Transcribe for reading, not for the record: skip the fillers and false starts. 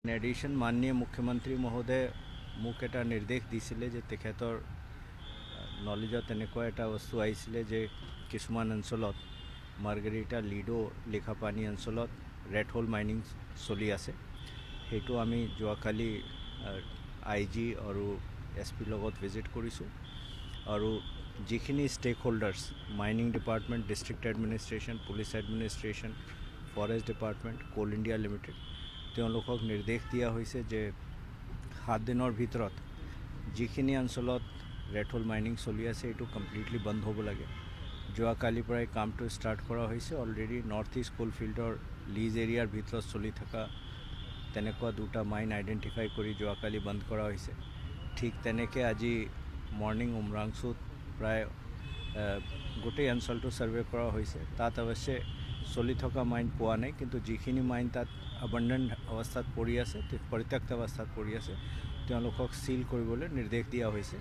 In addition, माननीय मुख्यमंत्री महोदय মোক এটা নিৰ্দেশ দিছিলে যে তেখেতৰ নলেজত এনেকুৱা এটা বস্তু আহিছিলে যে কিছুমান অঞ্চলত মাৰ্গাৰিটা লিডো লেখাপানী অঞ্চলত ৰেড হোল মাইনিং চলি আছে। সেইটো আমি যোৱাকালি IG আৰু SP লগত ভিজিট কৰিছোঁ আৰু যিখিনি stake holders mining department, district administration, police administration, forest department, Coal India Limited তেওঁলোকক নিৰ্দেশ দিয়া হৈছে যে 7 দিনৰ ভিতৰত যিখিনি অঞ্চলত ৰেড হোল মাইনিং চলি আছে এইটো কমপ্লিটলি বন্ধ হ'ব লাগে। যোৱাকালিৰ পৰাই কামটো ষ্টাৰ্ট কৰা হৈছে। অলৰেডি নৰ্থ ইষ্ট কোল ফিল্ডৰ লিজ এৰিয়াৰ ভিতৰত চলি থকা তেনেকুৱা দুটা মাইন আইডেণ্টিফাই কৰি যোৱাকালি বন্ধ কৰা হৈছে। ঠিক তেনেকৈ আজি মৰ্ণিং উমৰাংচুত প্ৰায় গোটেই অঞ্চলটো ছাৰ্ভে কৰা হৈছে। তাত অৱশ্যে চলি থকা মাইন পোৱা নাই, কিন্তু যিখিনি মাইন তাত abandoned অৱস্থাত পৰি আছে, পৰিত্যক্ত অৱস্থাত পৰি আছে, তেওঁলোকক সিল কৰিবলৈ নিৰ্দেশ দিয়া হৈছে।